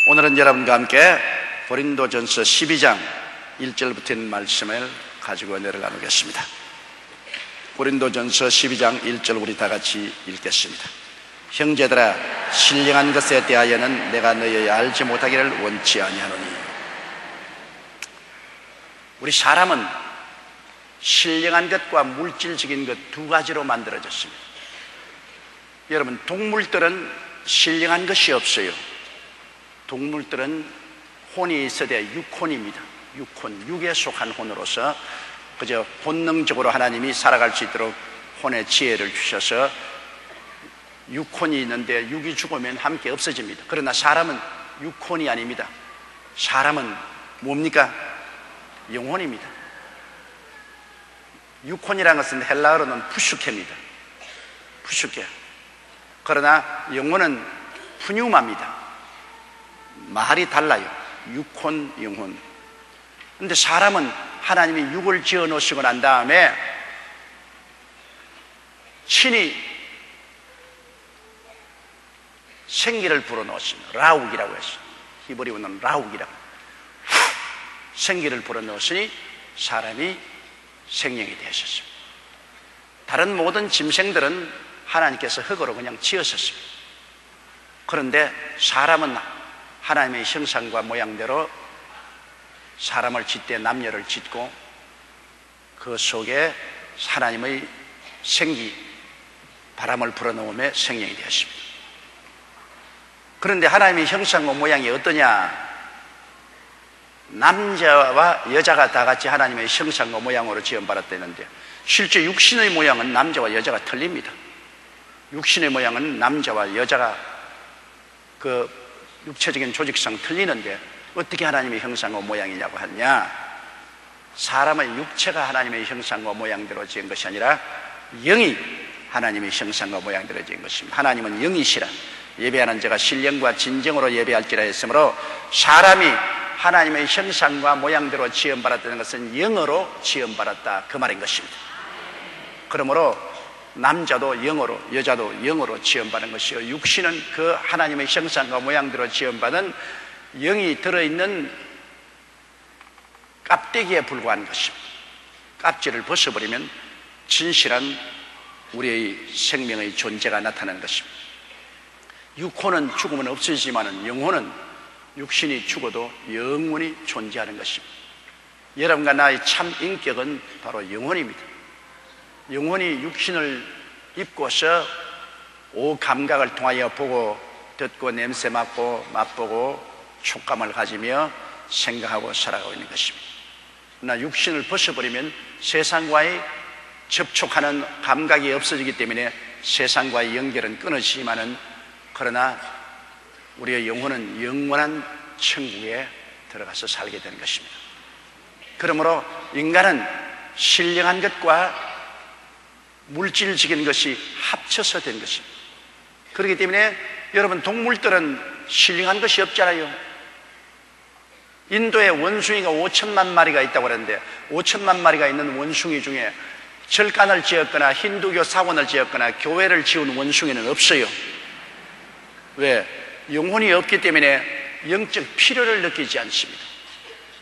오늘은 여러분과 함께 고린도전서 12장 1절부터 있는 말씀을 가지고 은혜를 나누겠습니다. 고린도전서 12장 1절 우리 다 같이 읽겠습니다. 형제들아, 신령한 것에 대하여는 내가 너희의 알지 못하기를 원치 아니하노니. 우리 사람은 신령한 것과 물질적인 것 두 가지로 만들어졌습니다. 여러분, 동물들은 신령한 것이 없어요. 동물들은 혼이 있어야 육혼입니다. 육혼, 육에 속한 혼으로서 그저 본능적으로 하나님이 살아갈 수 있도록 혼의 지혜를 주셔서 육혼이 있는데 육이 죽으면 함께 없어집니다. 그러나 사람은 육혼이 아닙니다. 사람은 뭡니까? 영혼입니다. 육혼이라는 것은 헬라어로는 푸슈케입니다. 푸슈케. 그러나 영혼은 푸뉴마입니다. 말이 달라요. 육혼, 영혼. 근데 사람은 하나님이 육을 지어 놓으시고 난 다음에 친히 생기를 불어넣었습니다. 라욱이라고 했어요. 히브리어는 라욱이라고. 생기를 불어넣었으니 사람이 생명이 되셨습니다. 다른 모든 짐승들은 하나님께서 흙으로 그냥 지으셨습니다. 그런데 사람은 하나님의 형상과 모양대로 사람을 짓되 남녀를 짓고 그 속에 하나님의 생기, 바람을 불어넣으며 생명이 되었습니다. 그런데 하나님의 형상과 모양이 어떠냐? 남자와 여자가 다 같이 하나님의 형상과 모양으로 지음받았다는데 실제 육신의 모양은 남자와 여자가 틀립니다. 육신의 모양은 남자와 여자가 그 육체적인 조직상 틀리는데 어떻게 하나님의 형상과 모양이냐고 하냐? 사람의 육체가 하나님의 형상과 모양대로 지은 것이 아니라 영이 하나님의 형상과 모양대로 지은 것입니다. 하나님은 영이시라. 예배하는 자가 신령과 진정으로 예배할지라 했으므로 사람이 하나님의 형상과 모양대로 지음받았다는 것은 영으로 지음받았다, 그 말인 것입니다. 그러므로 남자도 영으로, 여자도 영으로 지음받은 것이요, 육신은 그 하나님의 형상과 모양대로 지음받은 영이 들어있는 껍데기에 불과한 것입니다. 껍질을 벗어버리면 진실한 우리의 생명의 존재가 나타나는 것입니다. 육혼은 죽으면 없어지지만 영혼은 육신이 죽어도 영원히 존재하는 것입니다. 여러분과 나의 참 인격은 바로 영혼입니다. 영혼이 육신을 입고서 오감각을 통하여 보고 듣고 냄새 맡고 맛보고 촉감을 가지며 생각하고 살아가고 있는 것입니다. 그러나 육신을 벗어버리면 세상과의 접촉하는 감각이 없어지기 때문에 세상과의 연결은 끊어지지만은, 그러나 우리의 영혼은 영원한 천국에 들어가서 살게 되는 것입니다. 그러므로 인간은 신령한 것과 물질적인 것이 합쳐서 된 것입니다. 그렇기 때문에 여러분, 동물들은 신령한 것이 없잖아요. 인도에 원숭이가 5천만 마리가 있다고 하는데 5천만 마리가 있는 원숭이 중에 절간을 지었거나 힌두교 사원을 지었거나 교회를 지은 원숭이는 없어요. 왜? 영혼이 없기 때문에 영적 필요를 느끼지 않습니다.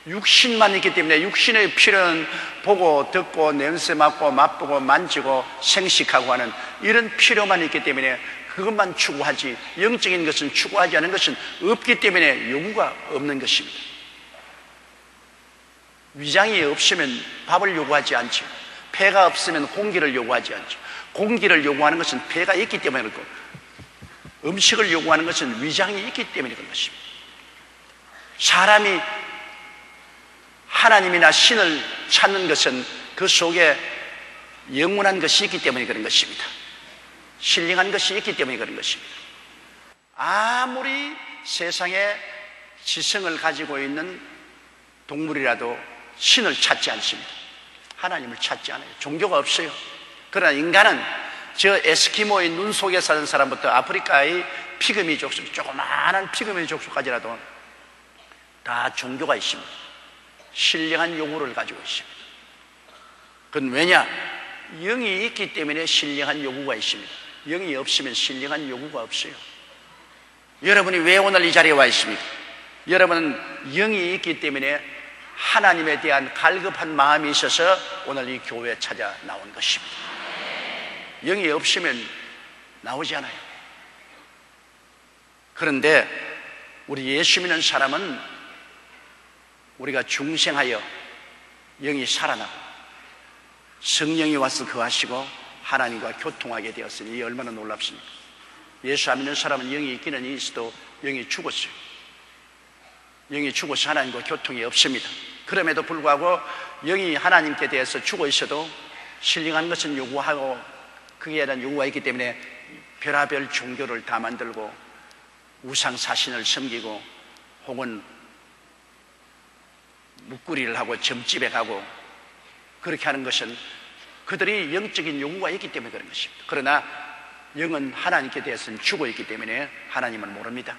육신만 있기 때문에 육신의 필요는 보고 듣고 냄새 맡고 맛보고 만지고 생식하고 하는 이런 필요만 있기 때문에 그것만 추구하지, 영적인 것은 추구하지 않은 것은 없기 때문에 요구가 없는 것입니다. 위장이 없으면 밥을 요구하지 않죠. 폐가 없으면 공기를 요구하지 않죠. 공기를 요구하는 것은 폐가 있기 때문에 그렇고, 음식을 요구하는 것은 위장이 있기 때문에 그런 것입니다. 사람이 하나님이나 신을 찾는 것은 그 속에 영원한 것이 있기 때문에 그런 것입니다. 신령한 것이 있기 때문에 그런 것입니다. 아무리 세상에 지성을 가지고 있는 동물이라도 신을 찾지 않습니다. 하나님을 찾지 않아요. 종교가 없어요. 그러나 인간은 저 에스키모의 눈 속에 사는 사람부터 아프리카의 피그미 족속, 조그마한 피그미 족속까지라도 다 종교가 있습니다. 신령한 요구를 가지고 있습니다. 그건 왜냐? 영이 있기 때문에 신령한 요구가 있습니다. 영이 없으면 신령한 요구가 없어요. 여러분이 왜 오늘 이 자리에 와 있습니까? 여러분은 영이 있기 때문에 하나님에 대한 갈급한 마음이 있어서 오늘 이 교회에 찾아 나온 것입니다. 영이 없으면 나오지 않아요. 그런데 우리 예수 믿는 사람은 우리가 중생하여 영이 살아나고 성령이 와서 거하시고 하나님과 교통하게 되었으니 이 얼마나 놀랍습니까? 예수 안 믿는 사람은 영이 있기는 있어도 영이 죽었어요. 영이 죽어서 하나님과 교통이 없습니다. 그럼에도 불구하고 영이 하나님께 대해서 죽어 있어도 신령한 것은 요구하고 그에 대한 요구가 있기 때문에 별하별 종교를 다 만들고 우상 사신을 섬기고 혹은 묵구리를 하고 점집에 가고 그렇게 하는 것은 그들이 영적인 요구가 있기 때문에 그런 것입니다. 그러나 영은 하나님께 대해서는 죽어 있기 때문에 하나님을 모릅니다.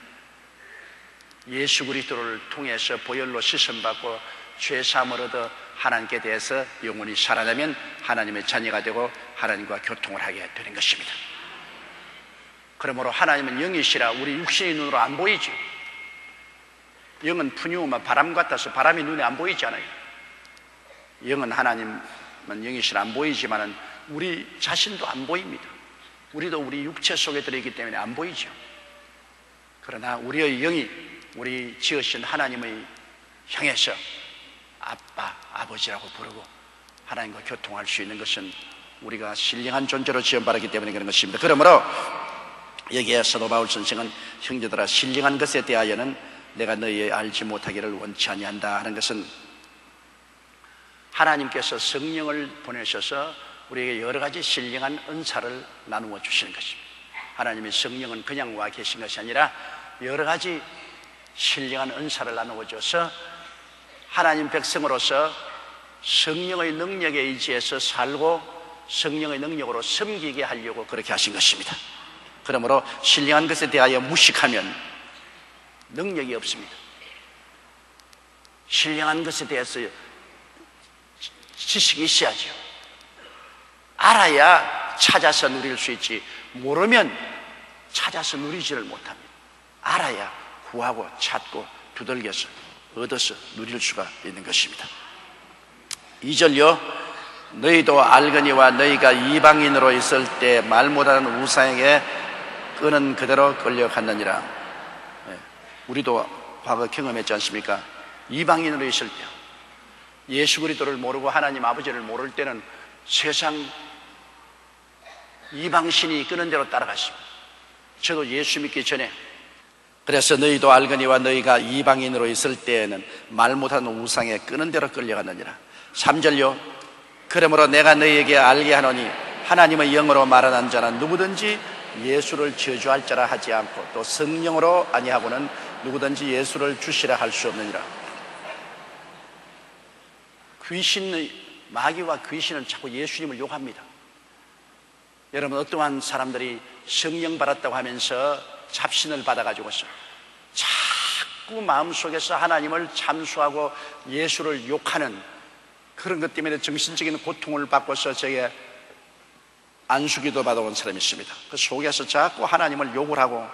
예수 그리스도를 통해서 보혈로 씻음받고 죄사함을 얻어 하나님께 대해서 영원히 살아나면 하나님의 자녀가 되고 하나님과 교통을 하게 되는 것입니다. 그러므로 하나님은 영이시라 우리 육신의 눈으로 안 보이죠. 영은 푸뉴마 바람 같아서 바람이 눈에 안 보이지 않아요. 영은 하나님은 영이시라 안 보이지만은 우리 자신도 안 보입니다. 우리도 우리 육체 속에 들어있기 때문에 안 보이죠. 그러나 우리의 영이 우리 지으신 하나님의 향해서 아빠, 아버지라고 부르고 하나님과 교통할 수 있는 것은 우리가 신령한 존재로 지원받았기 때문에 그런 것입니다. 그러므로 여기에 사도 바울 선생은 형제들아 신령한 것에 대하여는 내가 너희 알지 못하기를 원치 아니한다 하는 것은 하나님께서 성령을 보내셔서 우리에게 여러 가지 신령한 은사를 나누어 주시는 것입니다. 하나님의 성령은 그냥 와 계신 것이 아니라 여러 가지 신령한 은사를 나누어 줘서 하나님 백성으로서 성령의 능력에 의지해서 살고 성령의 능력으로 섬기게 하려고 그렇게 하신 것입니다. 그러므로 신령한 것에 대하여 무식하면 능력이 없습니다. 신령한 것에 대해서 지식이 있어야죠. 알아야 찾아서 누릴 수 있지 모르면 찾아서 누리지를 못합니다. 알아야 구하고 찾고 두들겨서 얻어서 누릴 수가 있는 것입니다. 2절요 너희도 알거니와 너희가 이방인으로 있을 때 말 못하는 우상에게 끄는 그대로 끌려갔느니라. 우리도 과거 경험했지 않습니까? 이방인으로 있을 때 예수 그리스도를 모르고 하나님 아버지를 모를 때는 세상 이방신이 끄는 대로 따라갔습니다. 저도 예수 믿기 전에 그래서 너희도 알거니와 너희가 이방인으로 있을 때에는 말 못하는 우상에 끄는 대로 끌려갔느니라. 3절요 그러므로 내가 너희에게 알게 하노니 하나님의 영으로 말하는 자는 누구든지 예수를 저주할 자라 하지 않고 또 성령으로 아니하고는 누구든지 예수를 주시라 할 수 없느니라. 귀신의 마귀와 귀신은 자꾸 예수님을 욕합니다. 여러분 어떠한 사람들이 성령 받았다고 하면서 잡신을 받아가지고서 자꾸 마음속에서 하나님을 참수하고 예수를 욕하는 그런 것 때문에 정신적인 고통을 받고서 제게 안수기도 받아온 사람이 있습니다. 그 속에서 자꾸 하나님을 욕을 하고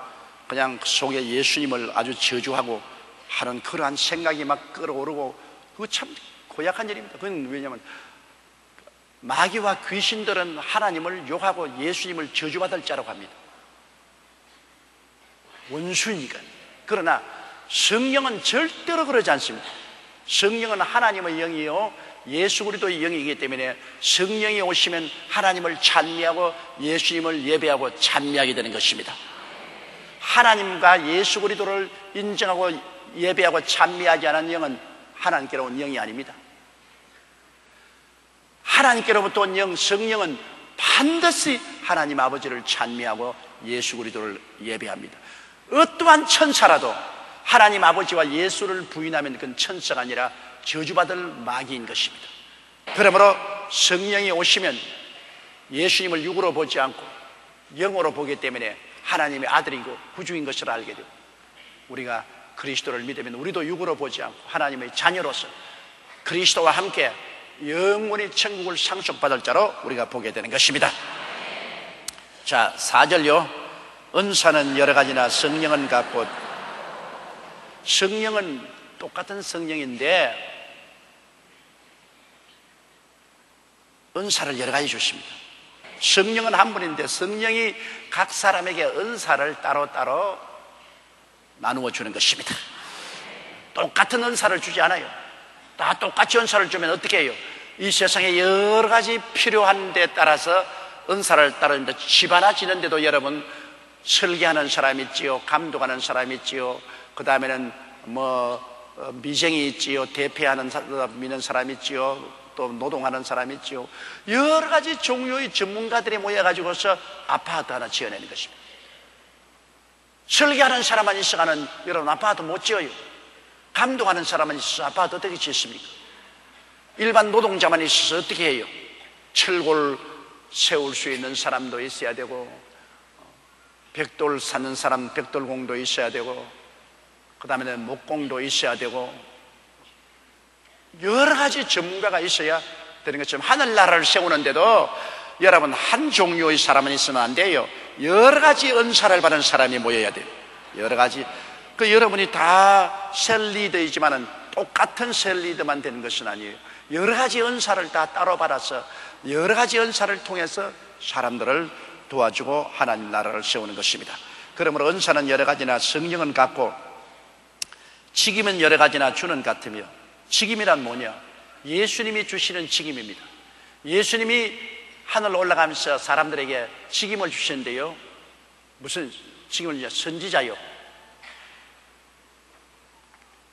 그냥 그 속에 예수님을 아주 저주하고 하는 그러한 생각이 막 끌어오르고 그거 참 고약한 일입니다. 그건 왜냐하면 마귀와 귀신들은 하나님을 욕하고 예수님을 저주받을 자라고 합니다. 원수니까. 그러나 성령은 절대로 그러지 않습니다. 성령은 하나님의 영이요 예수 그리스도의 영이기 때문에 성령이 오시면 하나님을 찬미하고 예수님을 예배하고 찬미하게 되는 것입니다. 하나님과 예수 그리스도를 인정하고 예배하고 찬미하지 않은 영은 하나님께로 온 영이 아닙니다. 하나님께로부터 온 영, 성령은 반드시 하나님 아버지를 찬미하고 예수 그리스도를 예배합니다. 어떠한 천사라도 하나님 아버지와 예수를 부인하면 그건 천사가 아니라 저주받을 마귀인 것입니다. 그러므로 성령이 오시면 예수님을 육으로 보지 않고 영으로 보기 때문에 하나님의 아들이고 구주인 것을 알게 되고 우리가 그리스도를 믿으면 우리도 육으로 보지 않고 하나님의 자녀로서 그리스도와 함께 영원히 천국을 상속받을 자로 우리가 보게 되는 것입니다. 자, 4절요. 은사는 여러 가지나 성령은 같고 성령은 똑같은 성령인데 은사를 여러 가지 주십니다. 성령은 한 분인데 성령이 각 사람에게 은사를 따로따로 나누어 주는 것입니다. 똑같은 은사를 주지 않아요. 다 똑같이 은사를 주면 어떻게 해요? 이 세상에 여러 가지 필요한 데 따라서 은사를 따르는데 집 하나 지는데도 여러분 설계하는 사람이 있지요, 감독하는 사람이 있지요, 그 다음에는 미쟁이 있지요, 대표하는 미는 사람이 있지요, 또 노동하는 사람이 있지요. 여러 가지 종류의 전문가들이 모여가지고서 아파트 하나 지어내는 것입니다. 설계하는 사람만 있어가는 여러분 아파트 못 지어요. 감독하는 사람만 있어서 아파트 어떻게 짓습니까? 일반 노동자만 있어서 어떻게 해요? 철골 세울 수 있는 사람도 있어야 되고, 벽돌 사는 사람 벽돌공도 있어야 되고, 그 다음에는 목공도 있어야 되고, 여러 가지 전문가가 있어야 되는 것처럼 하늘나라를 세우는데도 여러분 한 종류의 사람은 있으면 안 돼요. 여러 가지 은사를 받은 사람이 모여야 돼요. 여러 가지. 여러분이 다 셀리더이지만은 똑같은 셀리더만 되는 것은 아니에요. 여러 가지 은사를 다 따로 받아서 여러 가지 은사를 통해서 사람들을 도와주고 하나님 나라를 세우는 것입니다. 그러므로 은사는 여러 가지나 성령은 같고 직임은 여러 가지나 주는 같으며, 직임이란 뭐냐? 예수님이 주시는 직임입니다. 예수님이 하늘 올라가면서 사람들에게 직임을 주시는데요, 무슨 직임을 주냐? 선지자요,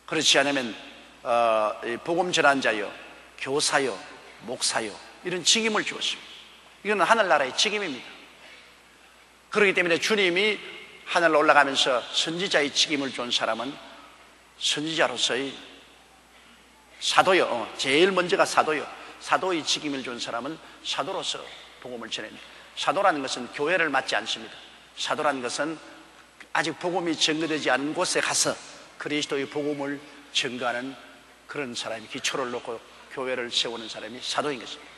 그렇지 않으면 복음 전환자요, 교사요, 목사요, 이런 직임을 주었습니다. 이건 하늘나라의 직임입니다. 그렇기 때문에 주님이 하늘 올라가면서 선지자의 직임을 준 사람은 선지자로서의 사도요, 제일 먼저가 사도요, 사도의 직임을 준 사람은 사도로서 복음을 전합니다. 사도라는 것은 교회를 맡지 않습니다. 사도라는 것은 아직 복음이 증거되지 않은 곳에 가서 그리스도의 복음을 증거하는 그런 사람이, 기초를 놓고 교회를 세우는 사람이 사도인 것입니다.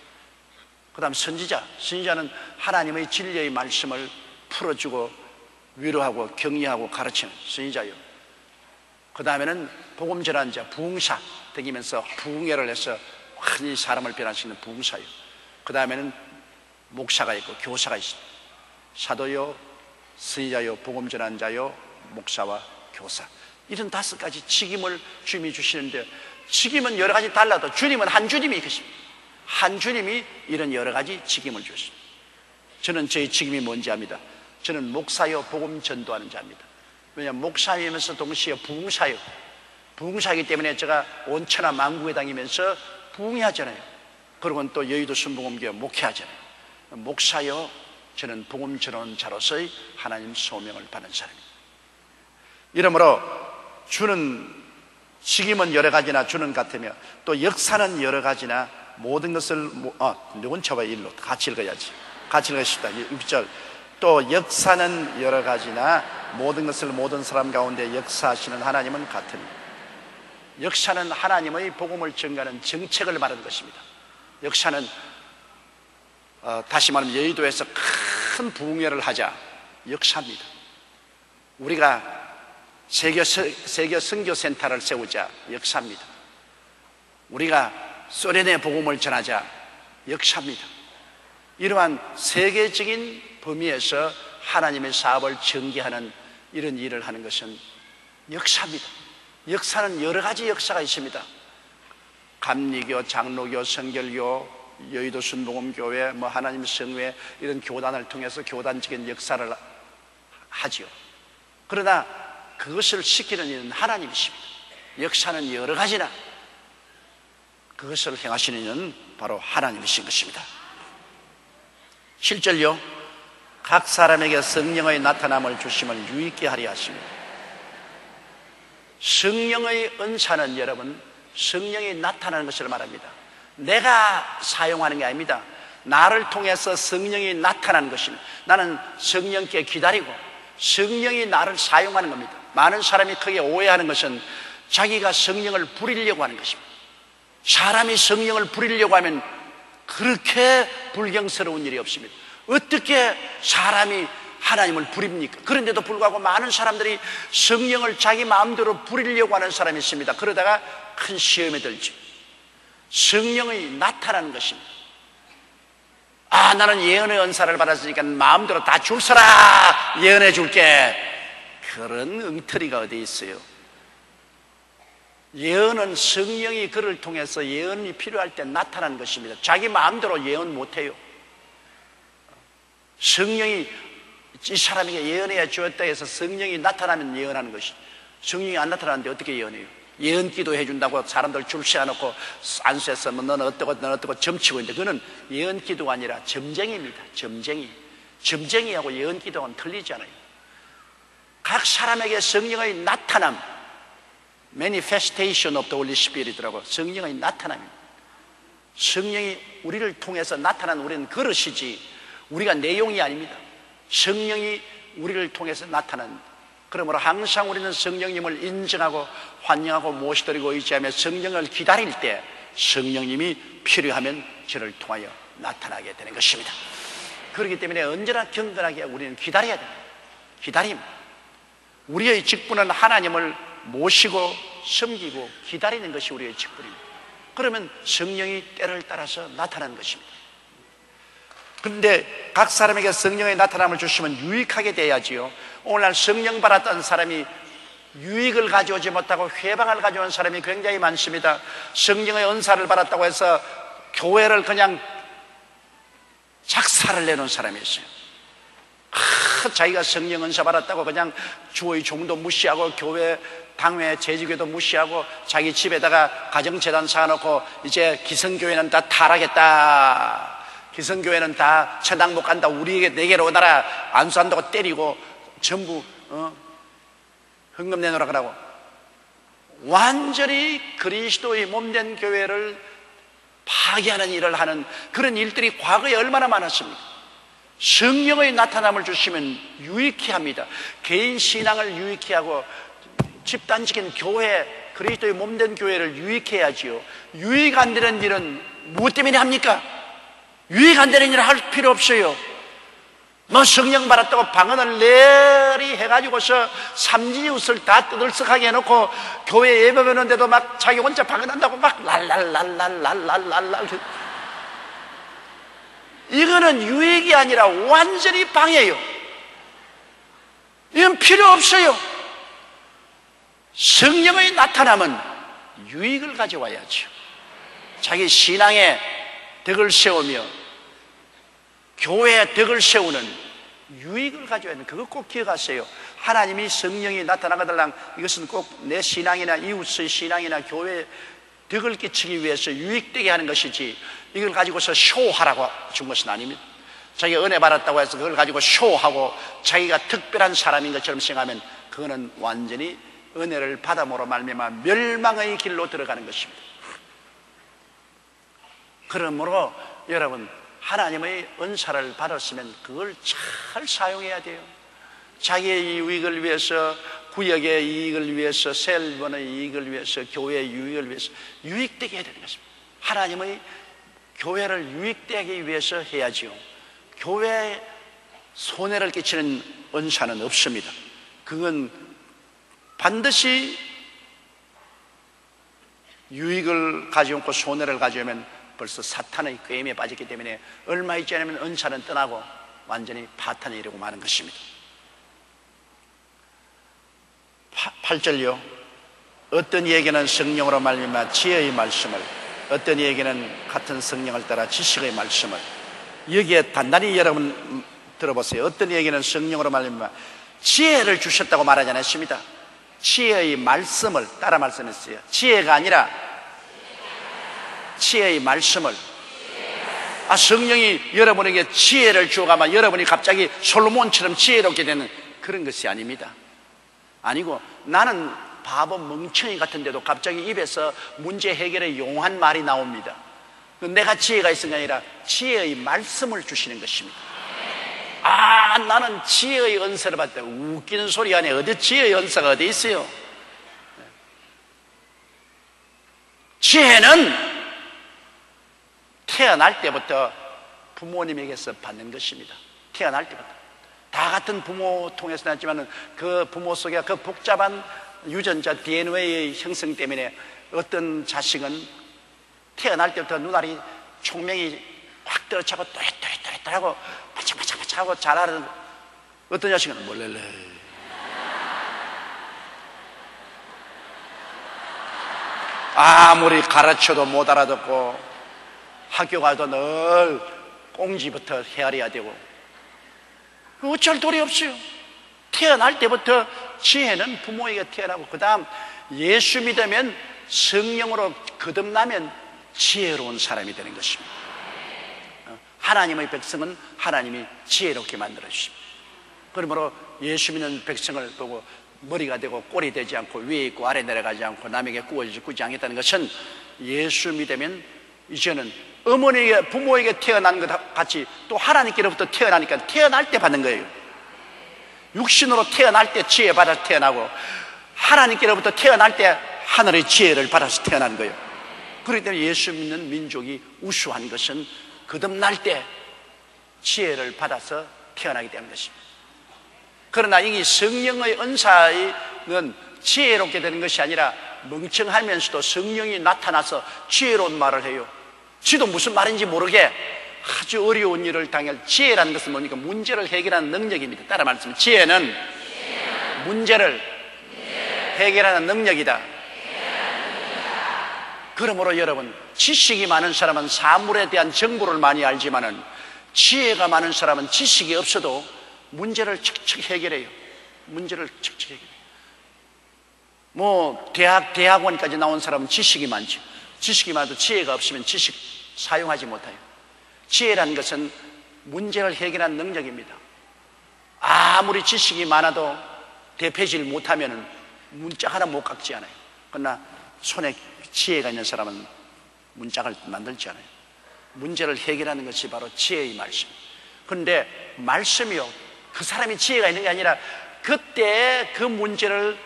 그 다음 선지자는 하나님의 진리의 말씀을 풀어주고 위로하고 격려하고 가르치는 선지자요. 그 다음에는 복음 전환자, 부흥사 되면서 부흥회를 해서 많이 사람을 변화시키는 부흥사요. 그 다음에는 목사가 있고 교사가 있습니다. 사도요, 선지자요, 복음 전환자요, 목사와 교사, 이런 5가지 직임을 주님이 주시는데, 직임은 여러 가지 달라도 주님은 한 주님이 계십니다. 한 주님이 이런 여러 가지 직임을 주십니다. 저는 저의 직임이 뭔지 압니다. 저는 목사요, 복음 전도하는 자입니다. 왜냐하면 목사이면서 동시에 부흥사요, 부흥사이기 때문에 제가 온 천하 만국에 다니면서 부흥회하잖아요. 그리고 또 여의도 순복음교회 목회하잖아요. 목사요, 저는 복음 전원자로서의 하나님 소명을 받는 사람입니다. 이러므로 주는 직임은 여러 가지나 주는 같으며, 또 역사는 여러 가지나 모든 것을 원차와 일로 같이 읽어야지. 같이 읽으십시다. 6절. 또 역사는 여러 가지나 모든 것을 모든 사람 가운데 역사하시는 하나님은 같으니. 역사는 하나님의 복음을 증가하는 정책을 말하는 것입니다. 역사는 다시 말하면 여의도에서 큰 부흥회를 하자, 역사입니다. 우리가 세계 선교센터를 세우자, 역사입니다. 우리가 소련의 복음을 전하자, 역사입니다. 이러한 세계적인 범위에서 하나님의 사업을 전개하는 이런 일을 하는 것은 역사입니다. 역사는 여러 가지 역사가 있습니다. 감리교, 장로교, 성결교, 여의도 순복음교회, 하나님 성회, 이런 교단을 통해서 교단적인 역사를 하지요. 그러나 그것을 시키는 이는 하나님이십니다. 역사는 여러 가지나 그것을 행하시는 이는 바로 하나님이신 것입니다. 7절요. 각 사람에게 성령의 나타남을 주심을 유익게 하려 하십니다. 성령의 은사는 여러분, 성령이 나타나는 것을 말합니다. 내가 사용하는 게 아닙니다. 나를 통해서 성령이 나타나는 것입니다. 나는 성령께 기다리고 성령이 나를 사용하는 겁니다. 많은 사람이 크게 오해하는 것은 자기가 성령을 부리려고 하는 것입니다. 사람이 성령을 부리려고 하면 그렇게 불경스러운 일이 없습니다. 어떻게 사람이 하나님을 부립니까? 그런데도 불구하고 많은 사람들이 성령을 자기 마음대로 부리려고 하는 사람이 있습니다. 그러다가 큰 시험에 들죠. 성령이 나타나는 것입니다. 아, 나는 예언의 은사를 받았으니까 마음대로 다 줄 서라, 예언해 줄게. 그런 엉터리가 어디 있어요? 예언은 성령이 그를 통해서 예언이 필요할 때 나타나는 것입니다. 자기 마음대로 예언 못해요. 성령이 이 사람에게 예언해야 주었다 해서 성령이 나타나면 예언하는 것이, 성령이 안 나타나는데 어떻게 예언해요? 예언 기도 해준다고 사람들 줄 세워놓고 안수해서 뭐 너는 어떻고 점치고 있는데 그거는 예언 기도가 아니라 점쟁이입니다. 점쟁이하고 예언 기도는 틀리잖아요. 각 사람에게 성령의 나타남, manifestation of the Holy Spirit이라고, 성령의 나타남입니다. 성령이 우리를 통해서 나타난 우리는 그릇이지 우리가 내용이 아닙니다. 성령이 우리를 통해서 나타납니다. 그러므로 항상 우리는 성령님을 인정하고 환영하고 모시드리고 의지하며 성령을 기다릴 때 성령님이 필요하면 저를 통하여 나타나게 되는 것입니다. 그렇기 때문에 언제나 경건하게 우리는 기다려야 됩니다. 기다림. 우리의 직분은 하나님을 모시고 섬기고 기다리는 것이 우리의 직분입니다. 그러면 성령이 때를 따라서 나타나는 것입니다. 그런데 각 사람에게 성령의 나타남을 주시면 유익하게 돼야지요. 오늘날 성령 받았던 사람이 유익을 가져오지 못하고 회방을 가져온 사람이 굉장히 많습니다. 성령의 은사를 받았다고 해서 교회를 그냥 작사를 내놓은 사람이 있어요. 자기가 성령 은사 받았다고 그냥 주의 종도 무시하고 교회 당회 재직회도 무시하고 자기 집에다가 가정재단 쌓아놓고 이제 기성교회는 다 타락했다, 기성교회는 다 천당 못 간다, 우리에게 내게로 오너라, 안수한다고 때리고 전부 헌금 내놓으라 그러고 완전히 그리스도의 몸된 교회를 파괴하는 일을 하는 그런 일들이 과거에 얼마나 많았습니까? 성령의 나타남을 주시면 유익히 합니다. 개인 신앙을 유익히 하고 집단적인 교회, 그리스도의 몸된 교회를 유익히 해야지요. 유익 안 되는 일은 무엇 때문에 합니까? 유익 안 되는 일을 할 필요 없어요. 뭐 성령 받았다고 방언을 내리 해가지고서 삼지웃을 다 떠들썩하게 해놓고 교회 예배 오는데도 막 자기 혼자 방언한다고 막 랄랄랄랄랄랄랄랄. 이거는 유익이 아니라 완전히 방해요. 이건 필요 없어요. 성령의 나타남은 유익을 가져와야죠. 자기 신앙에 덕을 세우며 교회에 덕을 세우는 유익을 가져야 하는, 그거 꼭 기억하세요. 하나님이 성령이 나타나거들랑 이것은 꼭 내 신앙이나 이웃의 신앙이나 교회에 덕을 끼치기 위해서 유익되게 하는 것이지 이걸 가지고서 쇼하라고 준 것은 아닙니다. 자기가 은혜 받았다고 해서 그걸 가지고 쇼하고 자기가 특별한 사람인 것처럼 생각하면 그거는 완전히 은혜를 받음으로 말미암아 멸망의 길로 들어가는 것입니다. 그러므로 여러분, 하나님의 은사를 받았으면 그걸 잘 사용해야 돼요. 자기의 이익을 위해서, 구역의 이익을 위해서, 셀번의 이익을 위해서, 교회의 유익을 위해서 유익되게 해야 되는 것입니다. 하나님의 교회를 유익되게 위해서 해야지요. 교회에 손해를 끼치는 은사는 없습니다. 그건 반드시 유익을 가져오고 손해를 가져오면 벌써 사탄의 꾀임에 빠졌기 때문에 얼마 있지 않으면 은사는 떠나고 완전히 파탄에 이르고 마는 것입니다. 8절요. 어떤 이에게는 성령으로 말미암아 지혜의 말씀을, 어떤 이에게는 같은 성령을 따라 지식의 말씀을. 여기에 단단히 여러분 들어보세요. 어떤 이에게는 성령으로 말미암아 지혜를 주셨다고 말하지 않았습니다. 지혜의 말씀을 따라 말씀했어요. 지혜가 아니라 지혜의 말씀을. 성령이 여러분에게 지혜를 주어가면 여러분이 갑자기 솔로몬처럼 지혜롭게 되는 그런 것이 아닙니다. 아니고 나는 바보 멍청이 같은데도 갑자기 입에서 문제 해결에 용한 말이 나옵니다. 내가 지혜가 있은 게 아니라 지혜의 말씀을 주시는 것입니다. 나는 지혜의 은사를 받다. 웃기는 소리 아니에요. 어디 지혜의 은사가 어디 있어요? 지혜는 태어날 때부터 부모님에게서 받는 것입니다. 태어날 때부터. 다 같은 부모 통해서 났지만 그 부모 속에 그 복잡한 유전자 DNA의 형성 때문에 어떤 자식은 태어날 때부터 눈알이 총명이 확 들어차고 또렷또렷또렷하고 바짝바짝바짝하고 자라는, 어떤 자식은 몰래래 아무리 가르쳐도 못 알아듣고 학교 가도 늘 꽁지부터 헤아려야 되고 어쩔 도리 없어요. 태어날 때부터 지혜는 부모에게 태어나고 그 다음 예수 믿으면 성령으로 거듭나면 지혜로운 사람이 되는 것입니다. 하나님의 백성은 하나님이 지혜롭게 만들어주십니다. 그러므로 예수 믿는 백성을 보고 머리가 되고 꼴이 되지 않고 위에 있고 아래 내려가지 않고 남에게 꾸지 않겠다는 것은 예수 믿으면 이제는 어머니에게 부모에게 태어난 것 같이 또 하나님께로부터 태어나니까 태어날 때 받는 거예요. 육신으로 태어날 때 지혜 받아서 태어나고 하나님께로부터 태어날 때 하늘의 지혜를 받아서 태어난 거예요. 그렇기 때문에 예수 믿는 민족이 우수한 것은 거듭날 때 지혜를 받아서 태어나기 때문인 것입니다. 그러나 이 성령의 은사는 지혜롭게 되는 것이 아니라 멍청하면서도 성령이 나타나서 지혜로운 말을 해요. 지도 무슨 말인지 모르게 아주 어려운 일을 당할. 지혜라는 것은 뭡니까? 문제를 해결하는 능력입니다. 따라 말씀은 지혜는 문제를 해결하는 능력이다. 그러므로 여러분, 지식이 많은 사람은 사물에 대한 정보를 많이 알지만은 지혜가 많은 사람은 지식이 없어도 문제를 척척 해결해요. 문제를 척척 해결해요. 뭐 대학원까지 나온 사람은 지식이 많죠. 지식이 많아도 지혜가 없으면 지식 사용하지 못해요. 지혜라는 것은 문제를 해결하는 능력입니다. 아무리 지식이 많아도 대패질 못하면 문짝 하나 못 깎지 않아요. 그러나 손에 지혜가 있는 사람은 문짝을 만들지 않아요. 문제를 해결하는 것이 바로 지혜의 말씀. 그런데 말씀이요, 그 사람이 지혜가 있는 게 아니라 그때 그 문제를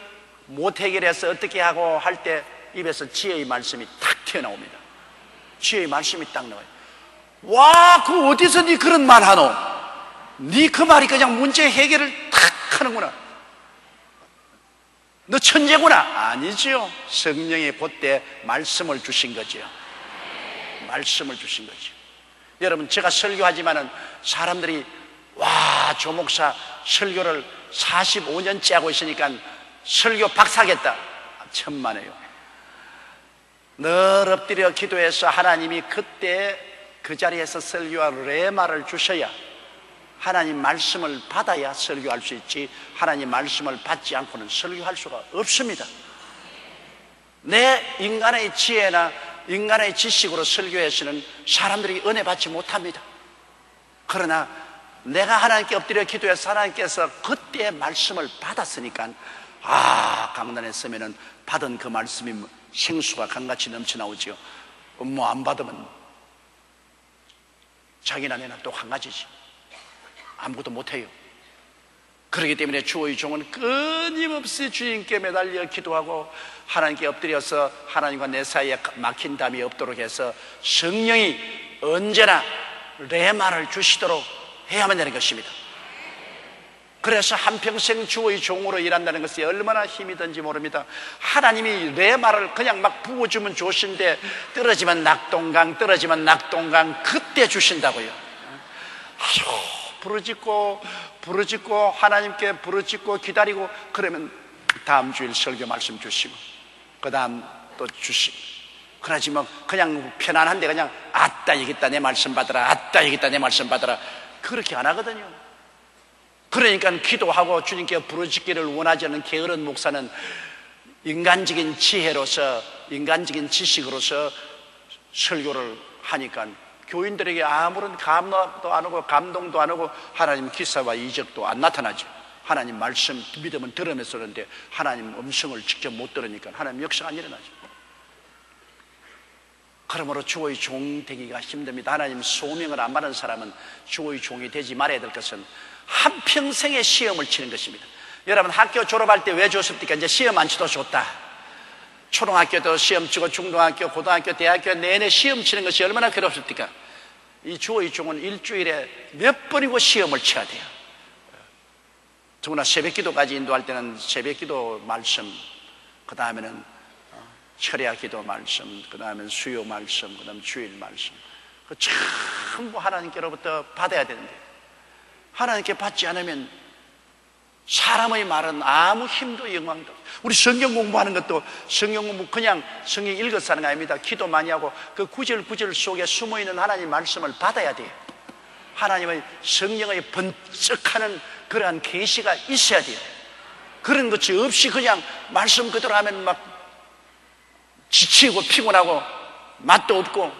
못 해결해서 어떻게 하고 할 때 입에서 지혜의 말씀이 탁 튀어나옵니다. 지혜의 말씀이 딱 나와요. 와, 그 어디서 니 그런 말 하노? 니 그 말이 그냥 문제 해결을 탁 하는구나. 너 천재구나. 아니지요. 성령이 그때 말씀을 주신 거죠. 말씀을 주신 거죠. 여러분, 제가 설교하지만은 사람들이 와, 조 목사 설교를 45년째 하고 있으니까 설교 박사겠다. 천만에요. 늘 엎드려 기도해서 하나님이 그때 그 자리에서 설교할 레마를 주셔야, 하나님 말씀을 받아야 설교할 수 있지, 하나님 말씀을 받지 않고는 설교할 수가 없습니다. 내 인간의 지혜나 인간의 지식으로 설교해서는 사람들이 은혜 받지 못합니다. 그러나 내가 하나님께 엎드려 기도해서 하나님께서 그때 말씀을 받았으니까, 강단에 서면은 받은 그 말씀이 생수가 강같이 넘쳐나오지요. 뭐 안 받으면 자기나 내나 또 한 가지지. 아무것도 못해요. 그렇기 때문에 주의 종은 끊임없이 주님께 매달려 기도하고 하나님께 엎드려서 하나님과 내 사이에 막힌 담이 없도록 해서 성령이 언제나 레마를 주시도록 해야만 되는 것입니다. 그래서 한평생 주의 종으로 일한다는 것이 얼마나 힘이 든지 모릅니다. 하나님이 레마를 그냥 막 부어주면 좋으신데 떨어지면 낙동강, 떨어지면 낙동강, 그때 주신다고요. 부르짖고 하나님께 부르짖고 기다리고, 그러면 다음 주일 설교 말씀 주시고 그 다음 또 주시고. 그러지 뭐 그냥 편안한데 그냥 아따 여기다 내 말씀 받아라, 아따 여기다 내 말씀 받아라, 그렇게 안 하거든요. 그러니까 기도하고 주님께 부르짖기를 원하지 않는 게으른 목사는 인간적인 지혜로서, 인간적인 지식으로서 설교를 하니까 교인들에게 아무런 감동도 안 오고 감동도 안 오고 하나님 기사와 이적도 안 나타나죠. 하나님 말씀 믿으면 들으면서 그런데 하나님 음성을 직접 못 들으니까 하나님 역사가 안 일어나죠. 그러므로 주의 종 되기가 힘듭니다. 하나님 소명을 안 받은 사람은 주의 종이 되지 말아야 될 것은 한평생의 시험을 치는 것입니다. 여러분, 학교 졸업할 때 왜 좋습니까? 이제 시험 안 치도 좋다. 초등학교도 시험 치고 중등학교, 고등학교, 대학교 내내 시험 치는 것이 얼마나 괴롭습니까? 이 주의 종은 일주일에 몇 번이고 시험을 쳐야 돼요. 더구나 새벽 기도까지 인도할 때는 새벽 기도 말씀, 그 다음에는 철야 기도 말씀, 그 다음에 수요 말씀, 그 다음에 주일 말씀, 그 전부 하나님께로부터 받아야 되는데, 하나님께 받지 않으면 사람의 말은 아무 힘도 영광도 없어요. 우리 성경 공부하는 것도 성경 공부 그냥 성경 읽어서 하는 거 아닙니다. 기도 많이 하고 그 구절 속에 숨어있는 하나님 말씀을 받아야 돼요. 하나님의 성령의 번쩍하는 그러한 계시가 있어야 돼요. 그런 것이 없이 그냥 말씀 그대로 하면 막 지치고 피곤하고 맛도 없고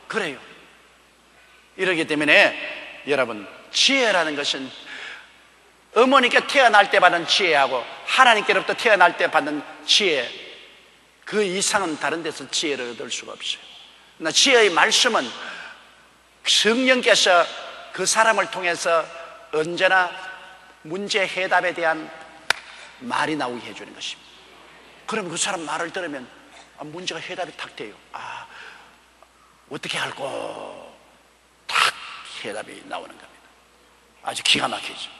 그래요. 이러기 때문에 여러분, 지혜라는 것은 어머니께 태어날 때 받는 지혜하고 하나님께로부터 태어날 때 받는 지혜, 그 이상은 다른 데서 지혜를 얻을 수가 없어요. 그러나 지혜의 말씀은 성령께서 그 사람을 통해서 언제나 문제 해답에 대한 말이 나오게 해주는 것입니다. 그러면 그 사람 말을 들으면 문제가 해답이 탁 돼요. 어떻게 할꼬 탁 해답이 나오는 겁니다. 아주 기가 막히죠.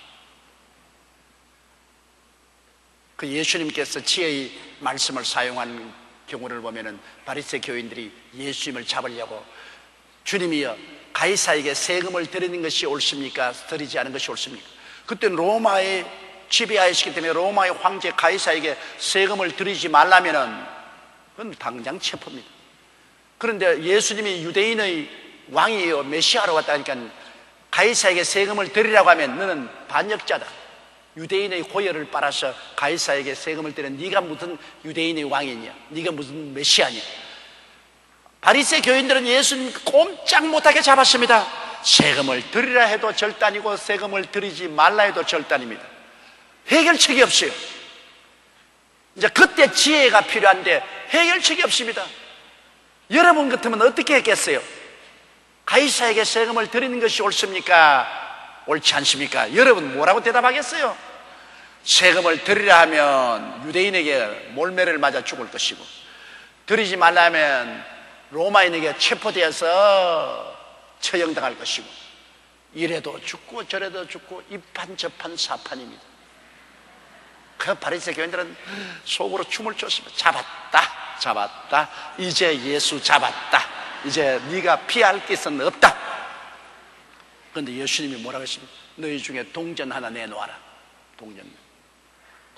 그 예수님께서 지혜의 말씀을 사용한 경우를 보면은 바리새 교인들이 예수님을 잡으려고, 주님이여 가이사에게 세금을 드리는 것이 옳습니까? 드리지 않은 것이 옳습니까? 그때는 로마의 지배하였기 때문에 로마의 황제 가이사에게 세금을 드리지 말라면은 그건 당장 체포입니다. 그런데 예수님이 유대인의 왕이에요, 메시아로 왔다니까 가이사에게 세금을 드리라고 하면 너는 반역자다, 유대인의 고열을 빨아서 가이사에게 세금을 드리는 네가 무슨 유대인의 왕이냐, 네가 무슨 메시아냐. 바리새 교인들은 예수님 꼼짝 못하게 잡았습니다. 세금을 드리라 해도 절단이고 세금을 드리지 말라 해도 절단입니다. 해결책이 없어요. 이제 그때 지혜가 필요한데 해결책이 없습니다. 여러분 같으면 어떻게 했겠어요? 가이사에게 세금을 드리는 것이 옳습니까? 옳지 않습니까? 여러분 뭐라고 대답하겠어요? 세금을 드리라 하면 유대인에게 몰매를 맞아 죽을 것이고, 드리지 말라 하면 로마인에게 체포되어서 처형당할 것이고, 이래도 죽고 저래도 죽고 이판저판 사판입니다. 그 바리새 교인들은 속으로 춤을 췄습니다. 잡았다, 이제 예수 잡았다, 이제 네가 피할 것은 없다. 그런데 예수님이 뭐라고 했습니까? 너희 중에 동전 하나 내놓아라.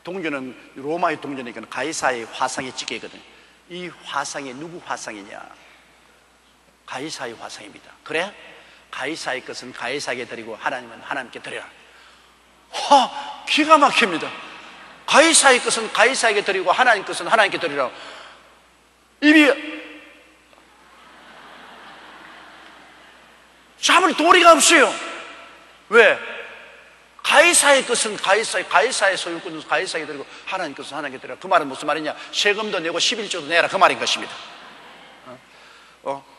동전은 로마의 동전이니까 가이사의 화상에 찍혀있거든요. 이 화상이 누구 화상이냐? 가이사의 화상입니다. 그래? 가이사의 것은 가이사에게 드리고 하나님은 하나님께 드리라. 기가 막힙니다. 가이사의 것은 가이사에게 드리고 하나님 것은 하나님께 드리라. 입이 잡을 도리가 없어요. 왜? 가이사의 것은 가이사의 소유권은 가이사에게 드리고 하나님 것은 하나님께 드리라. 그 말은 무슨 말이냐? 세금도 내고 11조도 내라, 그 말인 것입니다.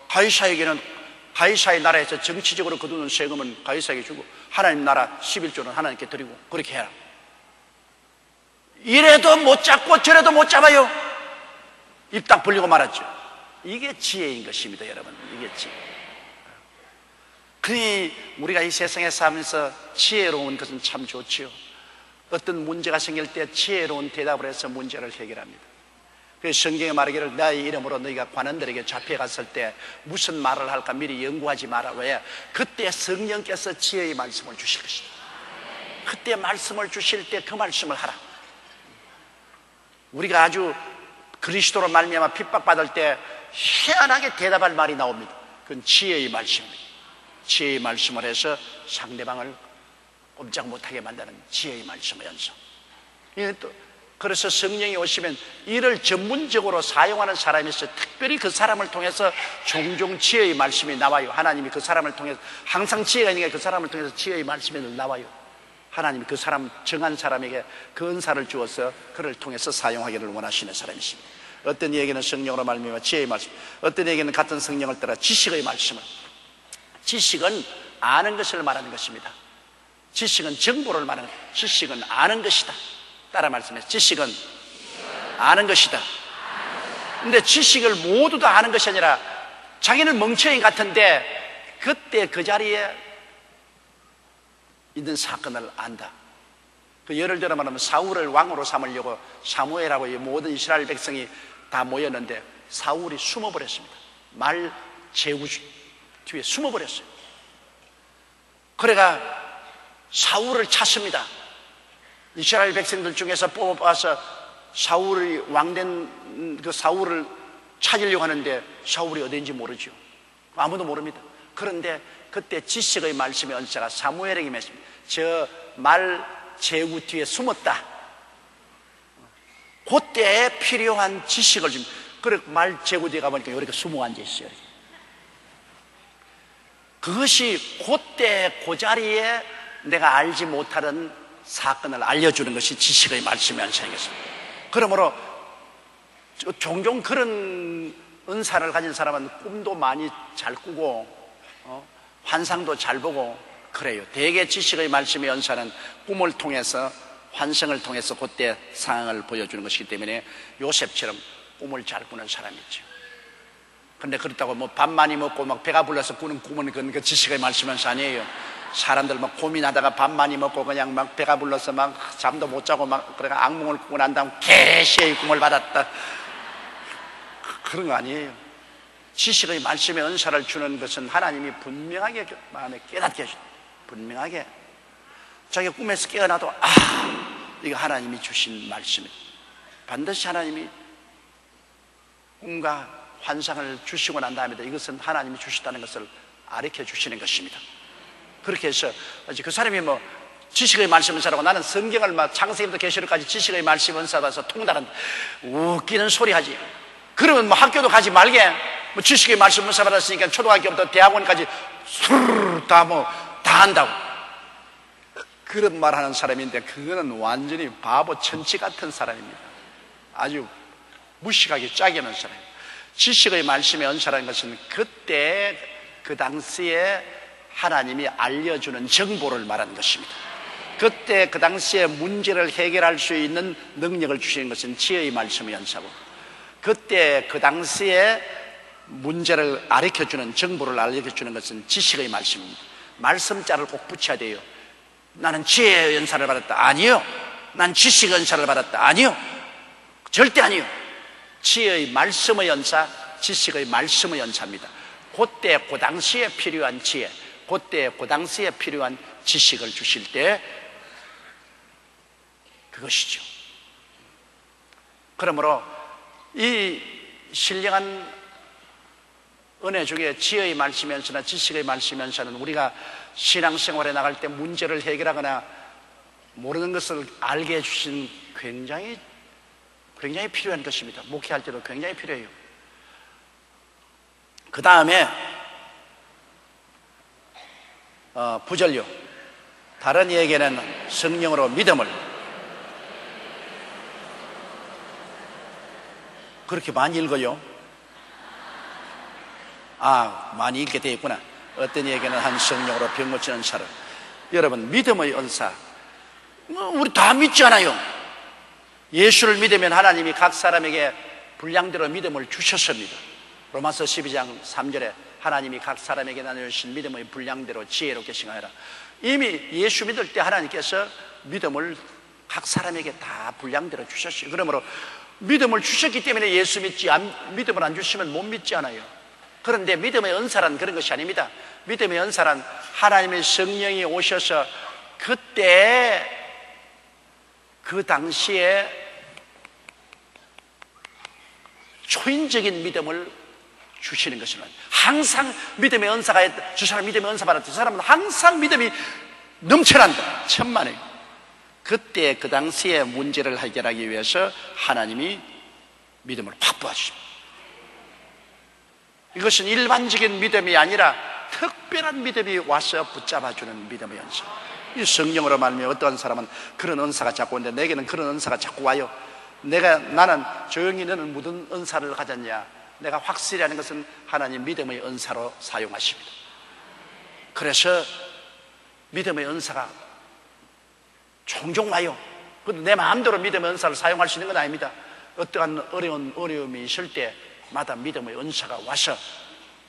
가이사에게는 가이사의 나라에서 정치적으로 거두는 세금은 가이사에게 주고 하나님 나라 11조는 하나님께 드리고 그렇게 해라. 이래도 못 잡고 저래도 못 잡아요. 입 딱 벌리고 말았죠. 이게 지혜인 것입니다, 여러분. 이게 지혜. 그러니 우리가 이 세상에 살면서 지혜로운 것은 참 좋지요. 어떤 문제가 생길 때 지혜로운 대답을 해서 문제를 해결합니다. 그래서 성경에 말하기를 나의 이름으로 너희가 관원들에게 잡혀갔을 때 무슨 말을 할까 미리 연구하지 마라. 왜? 그때 성령께서 지혜의 말씀을 주실 것이다. 그때 말씀을 주실 때 그 말씀을 하라. 우리가 아주 그리스도로 말미암아 핍박받을 때 희한하게 대답할 말이 나옵니다. 그건 지혜의 말씀입니다. 지혜의 말씀을 해서 상대방을 꼼짝 못하게 만드는 지혜의 말씀의 연속. 그래서 성령이 오시면 이를 전문적으로 사용하는 사람이 있어요. 특별히 그 사람을 통해서 종종 지혜의 말씀이 나와요. 하나님이 그 사람을 통해서, 항상 지혜가 있는 게 그 사람을 통해서 지혜의 말씀이 나와요. 하나님이 그 사람, 정한 사람에게 그 은사를 주어서 그를 통해서 사용하기를 원하시는 사람이십니다. 어떤 이에게는 성령으로 말미암아 지혜의 말씀, 어떤 이에게는 같은 성령을 따라 지식의 말씀을. 지식은 아는 것을 말하는 것입니다. 지식은 정보를 말하는 것입니다. 지식은 아는 것이다. 따라 말씀해서 지식은 아는 것이다. 근데 지식을 모두 다 아는 것이 아니라 자기는 멍청이 같은데 그때 그 자리에 있는 사건을 안다. 그 예를 들어 말하면 사울을 왕으로 삼으려고 사무엘하고 이 모든 이스라엘 백성이 다 모였는데 사울이 숨어버렸습니다. 말 제구 뒤에 숨어버렸어요. 그래가 사울을 찾습니다. 이스라엘 백성들 중에서 뽑아서 사울이 왕된 그 사울을 찾으려고 하는데 사울이 어딘지 모르죠. 아무도 모릅니다. 그런데 그때 지식의 말씀의 언사가 사무엘에게 맺습니다. 저 말 제구 뒤에 숨었다. 그때에 필요한 지식을 줍니다. 그래 말 제구 뒤에 가보니까 이렇게 숨어 앉아 있어요. 그것이 그때 그 자리에 내가 알지 못하는 사건을 알려주는 것이 지식의 말씀의 언사이겠습니다. 그러므로 종종 그런 은사를 가진 사람은 꿈도 많이 잘 꾸고 환상도 잘 보고 그래요. 대개 지식의 말씀의 언사는 꿈을 통해서 환상을 통해서 그때 상황을 보여주는 것이기 때문에 요셉처럼 꿈을 잘 꾸는 사람이 있죠. 근데 그렇다고 뭐 밥 많이 먹고 막 배가 불러서 꾸는 꿈은 그건 그 지식의 말씀의 언사 아니에요. 사람들 막 고민하다가 밥 많이 먹고 그냥 막 배가 불러서 막 잠도 못 자고 막 그래가 악몽을 꾸고 난 다음 계시의 꿈을 받았다. 그런 거 아니에요. 지식의 말씀의 은사를 주는 것은 하나님이 분명하게 마음에 깨닫게 해줍니다. 분명하게 자기가 꿈에서 깨어나도 이거 하나님이 주신 말씀이에요. 반드시 하나님이 꿈과 환상을 주시고 난 다음에 이것은 하나님이 주셨다는 것을 가르쳐 주시는 것입니다. 그렇게 해서 그 사람이 뭐 지식의 말씀 은사라고 나는 성경을 막 창세기부터 계시록까지 지식의 말씀 은사 받아서 통달한 웃기는 소리 하지. 그러면 뭐 학교도 가지 말게. 뭐 지식의 말씀 은사 받았으니까 초등학교부터 대학원까지 수르르 다 한다고. 그런 말 하는 사람인데 그거는 완전히 바보 천치 같은 사람입니다. 아주 무식하게 짝이는 사람입니다. 지식의 말씀의 은사라는 것은 그때 그 당시에 하나님이 알려주는 정보를 말하는 것입니다. 그때 그 당시에 문제를 해결할 수 있는 능력을 주시는 것은 지혜의 말씀의 은사고, 그때 그 당시에 문제를 가르쳐주는 정보를 알려주는 것은 지식의 말씀입니다. 말씀자를 꼭 붙여야 돼요. 나는 지혜의 은사를 받았다. 아니요. 난 지식의 은사를 받았다. 아니요. 절대 아니요. 지혜의 말씀의 은사, 지식의 말씀의 은사입니다. 그때 그 당시에 필요한 지혜, 그때 그 당시에 필요한 지식을 주실 때 그것이죠. 그러므로 이 신령한 은혜 중에 지혜의 말씀이면서나 지식의 말씀이면서는 우리가 신앙생활에 나갈 때 문제를 해결하거나 모르는 것을 알게 해주신 굉장히 필요한 것입니다. 목회할 때도 굉장히 필요해요. 그 다음에 부전료, 다른 이에게는 성령으로 믿음을. 그렇게 많이 읽어요? 많이 읽게 되어 있구나. 어떤 이에게는 한 성령으로 병 고치는 은사를. 여러분, 믿음의 은사 우리 다 믿지 않아요? 예수를 믿으면 하나님이 각 사람에게 분량대로 믿음을 주셨습니다. 로마서 12장 3절에 하나님이 각 사람에게 나눠주신 믿음의 분량대로 지혜롭게 행하여라. 이미 예수 믿을 때 하나님께서 믿음을 각 사람에게 다 분량대로 주셨어요. 그러므로 믿음을 주셨기 때문에 예수 믿지, 믿음을 안 주시면 못 믿지 않아요. 그런데 믿음의 은사란 그런 것이 아닙니다. 믿음의 은사란 하나님의 성령이 오셔서 그때 그 당시에 초인적인 믿음을 주시는 것입니다. 항상 믿음의 은사가, 저 사람 믿음의 은사 받았다, 저 사람은 항상 믿음이 넘쳐난다, 천만에. 그때 그 당시에 문제를 해결하기 위해서 하나님이 믿음을 확 부어주십니다. 이것은 일반적인 믿음이 아니라 특별한 믿음이 와서 붙잡아주는 믿음의 은사. 이 성령으로 말미암아 어떠한 사람은 그런 은사가 자꾸 오는데 내게는 그런 은사가 자꾸 와요. 나는 조용히 너는 무슨 은사를 가졌냐? 내가 확실히 하는 것은 하나님 믿음의 은사로 사용하십니다. 그래서 믿음의 은사가 종종 와요. 그런데 내 마음대로 믿음의 은사를 사용할 수 있는 건 아닙니다. 어떠한 어려움이 있을 때마다 믿음의 은사가 와서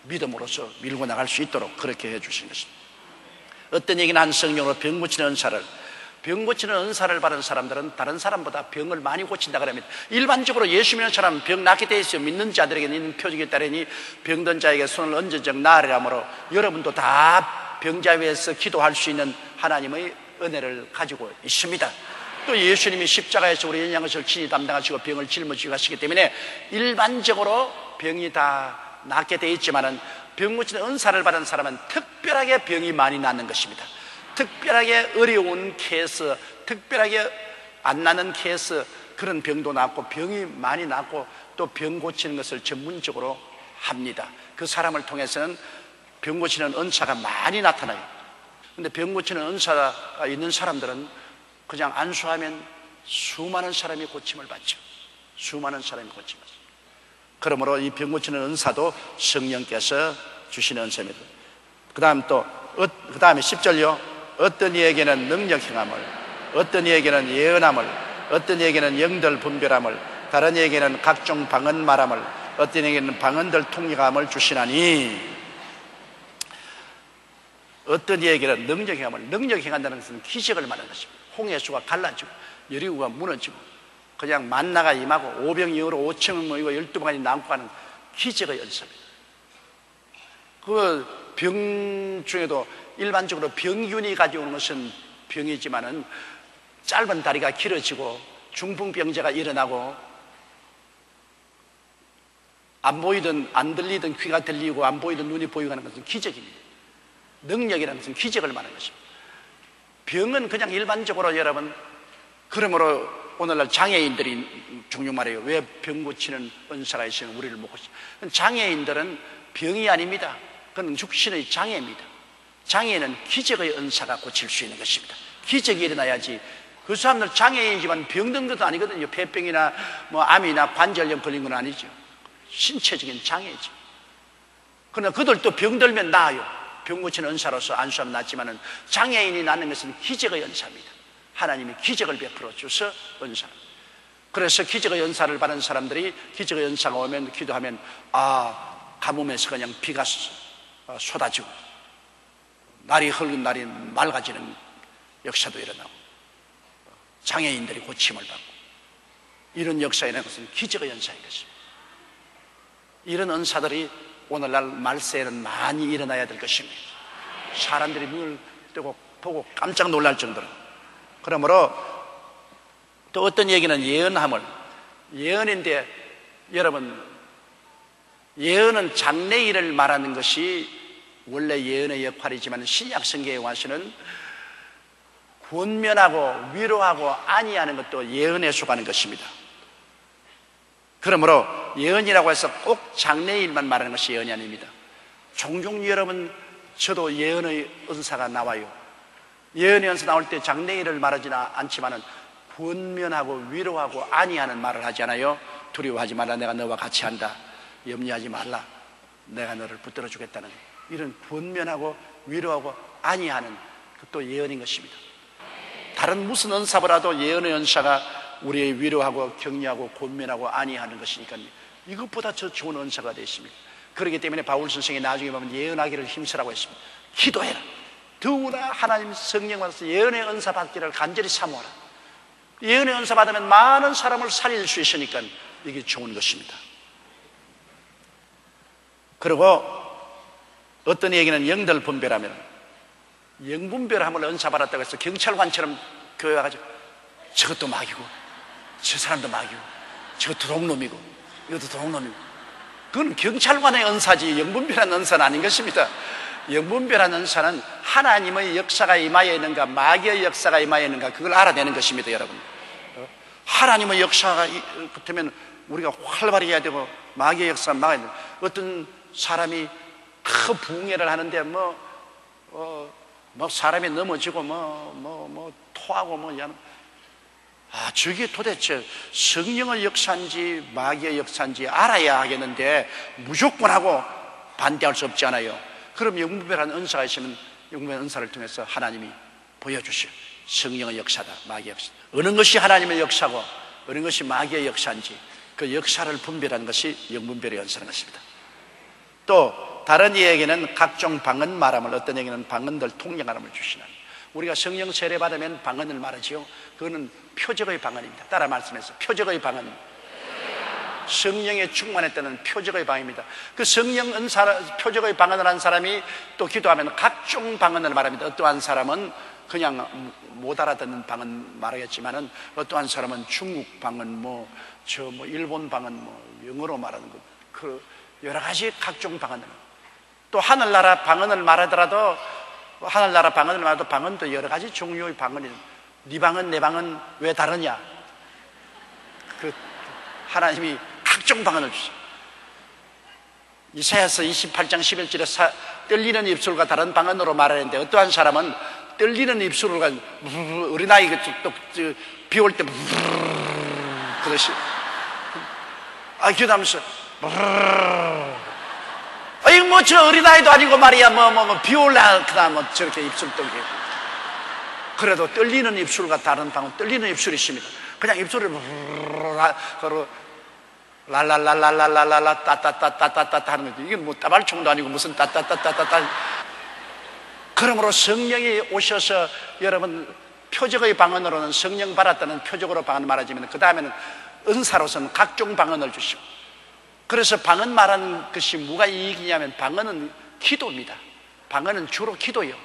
믿음으로서 밀고 나갈 수 있도록 그렇게 해주신 것입니다. 어떤 얘기는 한 성령으로 병 고치는 은사를, 병 고치는 은사를 받은 사람들은 다른 사람보다 병을 많이 고친다 그럽니다. 일반적으로 예수 믿는 사람은 병 낫게 돼 있어요. 믿는 자들에게는 있는 표적에 따르니 병든 자에게 손을 얹은 적 나으리라므로 여러분도 다 병자 위에서 기도할 수 있는 하나님의 은혜를 가지고 있습니다. 또 예수님이 십자가에서 우리 연약한 것을 친히 담당하시고 병을 짊어지고 가시기 때문에 일반적으로 병이 다 낫게 돼 있지만은 병 고치는 은사를 받은 사람은 특별하게 병이 많이 낫는 것입니다. 특별하게 어려운 케이스, 특별하게 안 나는 케이스, 그런 병도 낫고 병이 많이 낫고 또 병 고치는 것을 전문적으로 합니다. 그 사람을 통해서는 병 고치는 은사가 많이 나타나요. 근데 병 고치는 은사가 있는 사람들은 그냥 안수하면 수많은 사람이 고침을 받죠. 수많은 사람이 고침을 받죠. 그러므로 이 병 고치는 은사도 성령께서 주시는 은사입니다. 그 다음에 10절요. 어떤 이에게는 능력 행함을, 어떤 이에게는 예언함을, 어떤 이에게는 영들 분별함을, 다른 이에게는 각종 방언 말함을, 어떤 이에게는 방언들 통역함을 주시나니, 어떤 이에게는 능력 행함을, 능력 행한다는 것은 기적을 말하는 것입니다. 홍해수가 갈라지고 여리고가 무너지고 그냥 만나가 임하고 오병이어로 5천을 모이고 12방울이 남고 하는 기적의 연습입니다. 그 병 중에도 일반적으로 병균이 가져오는 것은 병이지만은 짧은 다리가 길어지고 중풍병자가 일어나고 안 들리던 귀가 들리고 안 보이던 눈이 보이고 하는 것은 기적입니다. 능력이라는 것은 기적을 말하는 것입니다. 병은 그냥 일반적으로 여러분, 그러므로 오늘날 장애인들이 종종 말해요. 왜 병 고치는 은사가 있으면 우리를 못 고치죠? 장애인들은 병이 아닙니다. 그건 육신의 장애입니다. 장애인은 기적의 은사가 고칠 수 있는 것입니다. 기적이 일어나야지. 그 사람들 장애인이지만 병든 것도 아니거든요. 폐병이나 뭐 암이나 관절염 걸린 건 아니죠. 신체적인 장애죠. 그러나 그들도 병들면 나아요. 병 고치는 은사로서 안수하면 낫지만은 장애인이 낫는 것은 기적의 은사입니다. 하나님이 기적을 베풀어 주셔서 은사. 그래서 기적의 은사를 받은 사람들이 기적의 은사가 오면 기도하면 가뭄에서 그냥 비가 쏟아지고 날이 흐린 날이 맑아지는 역사도 일어나고 장애인들이 고침을 받고 이런 역사에는 것은 기적의 은사인 것입니다. 이런 은사들이 오늘날 말세에는 많이 일어나야 될 것입니다. 사람들이 눈을 뜨고 보고 깜짝 놀랄 정도로. 그러므로 또 어떤 얘기는 예언함을, 예언인데 여러분, 예언은 장래일을 말하는 것이 원래 예언의 역할이지만 신약 성경에 와서는 권면하고 위로하고 안위하는 것도 예언에 속하는 것입니다. 그러므로 예언이라고 해서 꼭 장래일만 말하는 것이 예언이 아닙니다. 종종 여러분, 저도 예언의 은사가 나와요. 예언의 은사 나올 때 장래일을 말하지는 않지만은 권면하고 위로하고 안위하는 말을 하지 않아요. 두려워하지 말라, 내가 너와 같이 한다. 염려하지 말라, 내가 너를 붙들어 주겠다는 이런 권면하고 위로하고 안위하는 그것도 예언인 것입니다. 다른 무슨 은사보다도 예언의 은사가 우리의 위로하고 격려하고 권면하고 안위하는 것이니까요. 이것보다 더 좋은 은사가 되어 있습니다. 그렇기 때문에 바울 선생이 나중에 보면 예언하기를 힘쓰라고 했습니다. 기도해라. 더구나 하나님 성령 받아서 예언의 은사 받기를 간절히 사모하라. 예언의 은사 받으면 많은 사람을 살릴 수 있으니까 이게 좋은 것입니다. 그리고 어떤 얘기는 영들 분별하면, 영분별함을 은사 받았다고 해서 경찰관처럼 교회 와가지고 저것도 마귀고 저 사람도 마귀고 저것도 동놈이고 이것도 동놈이고, 그건 경찰관의 은사지 영분별한 은사는 아닌 것입니다. 영분별한 은사는 하나님의 역사가 임하여 있는가 마귀의 역사가 임하여 있는가 그걸 알아내는 것입니다. 여러분, 하나님의 역사가 그렇다면 우리가 활발히 해야 되고 마귀의 역사가 막아야 되고, 어떤 사람이 큰 붕해를 하는데 사람이 넘어지고 토하고 저게 도대체 성령의 역사인지 마귀의 역사인지 알아야 하겠는데 무조건 하고 반대할 수 없지 않아요. 그럼 영분별한 은사가 있으면 영분별한 은사를 통해서 하나님이 보여주시오. 성령의 역사다, 마귀의 역사. 어느 것이 하나님의 역사고 어느 것이 마귀의 역사인지 그 역사를 분별하는 것이 영분별의 은사라는 것입니다. 또 다른 이에게는 각종 방언 말함을, 어떤 이에게는 방언들 통역함을 주시나니, 우리가 성령 세례 받으면 방언을 말하지요. 그거는 표적의 방언입니다. 따라 말씀해서 표적의 방언. 성령의 충만에 따른 표적의 방언입니다. 그 성령 은사, 표적의 방언을 한 사람이 또 기도하면 각종 방언을 말합니다. 어떠한 사람은 그냥 못 알아듣는 방언 말하겠지만은 어떠한 사람은 중국 방언, 일본 방언, 영어로 말하는 것, 그 여러 가지 각종 방언을. 또 하늘나라 방언을 말하더라도 방언도 여러 가지 종류의 방언이. 네 방언 내 방언 왜 다르냐? 그 하나님이 각종 방언을 주셔. 이사야서 28장 11절에 떨리는 입술과 다른 방언으로 말하는데 어떠한 사람은 떨리는 입술을 가지고 어린아이 비 올 때 그것이 기도하면서 저 어린아이도 아니고 말이야 비 올라 그다음 저렇게 입술 떨게. 그래도 떨리는 입술과 다른 방언, 떨리는 입술이 있습니다. 그냥 입술을 랄랄랄랄랄랄라 따따따따따따 하는 거지. 이게 따발총도 아니고 무슨 따따따따따따. 그러므로 성령이 오셔서 여러분 표적의 방언으로는 성령 받았다는 표적으로 방언 말하지만 그 다음에는 은사로서는 각종 방언을 주시고, 그래서 방언 말하는 것이 뭐가 이익이냐면 방언은 기도입니다. 방언은 주로 기도예요.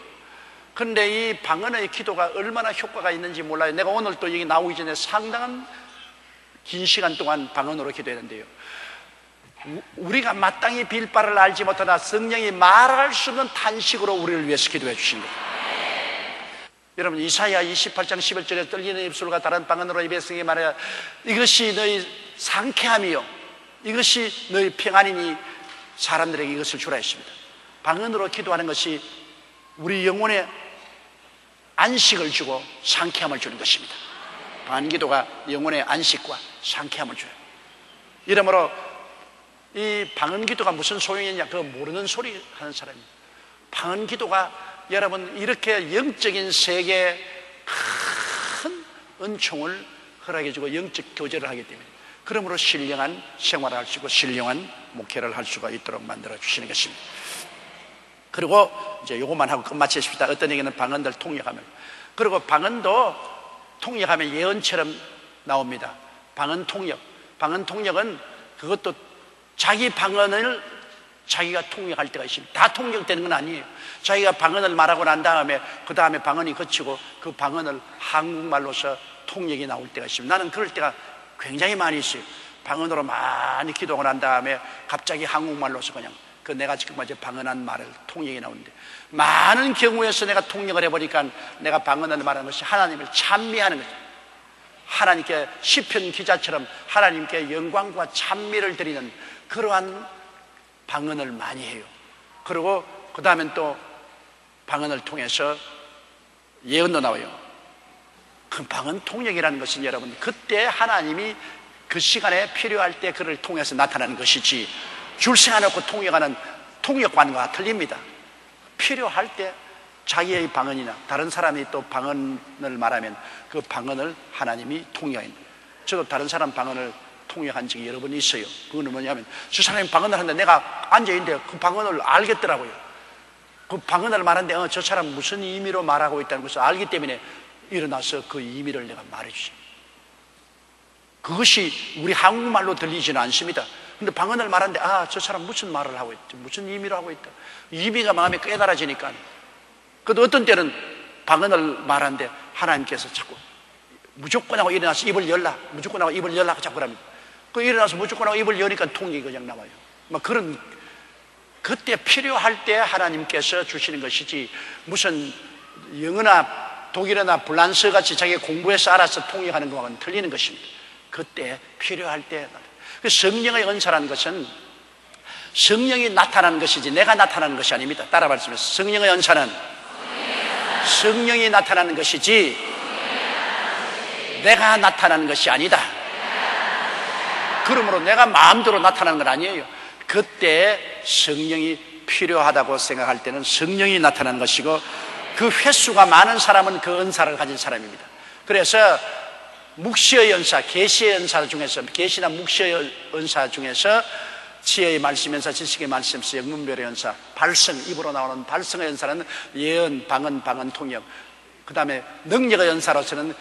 그런데 이 방언의 기도가 얼마나 효과가 있는지 몰라요. 내가 오늘 또 여기 나오기 전에 상당한 긴 시간 동안 방언으로 기도했는데요, 우리가 마땅히 빌 바를 알지 못하나 성령이 말할 수 없는 탄식으로 우리를 위해서 기도해 주신 거예요. 여러분 이사야 28장 11절에 떨리는 입술과 다른 방언으로 이 백성이 말해야 이것이 너희 상쾌함이요 이것이 너희 평안이니 사람들에게 이것을 주라 했습니다. 방언으로 기도하는 것이 우리 영혼에 안식을 주고 상쾌함을 주는 것입니다. 방언기도가 영혼의 안식과 상쾌함을 줘요. 이러므로 이 방언기도가 무슨 소용이냐, 그거 모르는 소리 하는 사람입니다. 방언기도가 여러분 이렇게 영적인 세계에 큰 은총을 허락해주고 영적 교제를 하기 때문에, 그러므로 신령한 생활을 할 수 있고 신령한 목회를 할 수가 있도록 만들어 주시는 것입니다. 그리고 이제 요것만 하고 끝마치십시다. 어떤 얘기는 방언들 통역하면, 그리고 방언도 통역하면 예언처럼 나옵니다. 방언 통역은 그것도 자기 방언을 자기가 통역할 때가 있습니다. 다 통역되는 건 아니에요. 자기가 방언을 말하고 난 다음에 그 다음에 방언이 거치고 그 방언을 한국말로서 통역이 나올 때가 있습니다. 나는 그럴 때가 굉장히 많이 있어요. 방언으로 많이 기도하고 난 다음에 갑자기 한국말로서 그냥 그 내가 지금 방언한 말을 통역이 나오는데, 많은 경우에서 내가 통역을 해보니까 내가 방언을 말하는 것이 하나님을 찬미하는 거죠. 하나님께 시편 기자처럼 하나님께 영광과 찬미를 드리는 그러한 방언을 많이 해요. 그리고 그 다음엔 또 방언을 통해서 예언도 나와요. 그 방언 통역이라는 것은 여러분 그때 하나님이 그 시간에 필요할 때 그를 통해서 나타나는 것이지, 줄 세워놓고 통역하는 통역관과 틀립니다. 필요할 때 자기의 방언이나 다른 사람이 또 방언을 말하면 그 방언을 하나님이 통역합니다. 저도 다른 사람 방언을 통역한 적이 여러 번 있어요. 그거는 뭐냐면 저 사람이 방언을 하는데 내가 앉아있는데 그 방언을 알겠더라고요. 그 방언을 말하는데 저 사람 무슨 의미로 말하고 있다는 것을 알기 때문에 일어나서 그 의미를 내가 말해주죠. 그것이 우리 한국말로 들리지는 않습니다. 근데 방언을 말하는데 저 사람 무슨 말을 하고 있다, 무슨 의미로 하고 있다, 의미가 마음에 깨달아지니까. 그래도 어떤 때는 방언을 말하는데 하나님께서 자꾸 무조건 하고 일어나서 입을 열라, 무조건 하고 입을 열라 자꾸 합니다. 그 일어나서 무조건 하고 입을 여니까 통역이 그냥 나와요. 막 그런, 그때 필요할 때 하나님께서 주시는 것이지, 무슨 영어나 독일어나 불란서 같이 자기가 공부해서 알아서 통역하는 것과는 틀리는 것입니다. 그때 필요할 때. 성령의 은사라는 것은 성령이 나타나는 것이지 내가 나타나는 것이 아닙니다. 따라 말씀해서 성령의 은사는 성령이 나타나는 것이지 내가 나타나는 것이 아니다. 그러므로 내가 마음대로 나타나는 건 아니에요. 그때 성령이 필요하다고 생각할 때는 성령이 나타나는 것이고, 그 횟수가 많은 사람은 그 은사를 가진 사람입니다. 그래서 묵시의 은사, 계시의 은사 중에서, 계시나 묵시의 은사 중에서 지혜의 말씀 연사, 지식의 말씀 연사, 영문별의 연사, 발성, 입으로 나오는 발성의 연사는 예언, 방언, 통역, 그 다음에 능력의 은사로서는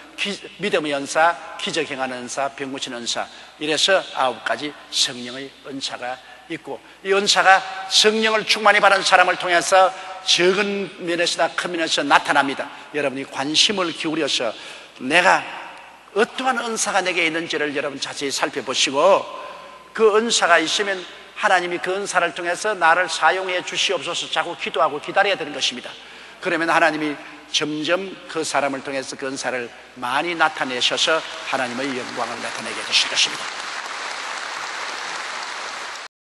믿음의 은사, 기적 행하는 은사, 병 고치는 은사, 이래서 9가지 성령의 은사가 있고, 이 은사가 성령을 충만히 받은 사람을 통해서 적은 면에서나 큰 면에서 나타납니다. 여러분이 관심을 기울여서 내가 어떠한 은사가 내게 있는지를 여러분 자세히 살펴보시고, 그 은사가 있으면 하나님이 그 은사를 통해서 나를 사용해 주시옵소서 자꾸 기도하고 기다려야 되는 것입니다. 그러면 하나님이 점점 그 사람을 통해서 그 은사를 많이 나타내셔서 하나님의 영광을 나타내게 해주실 것입니다.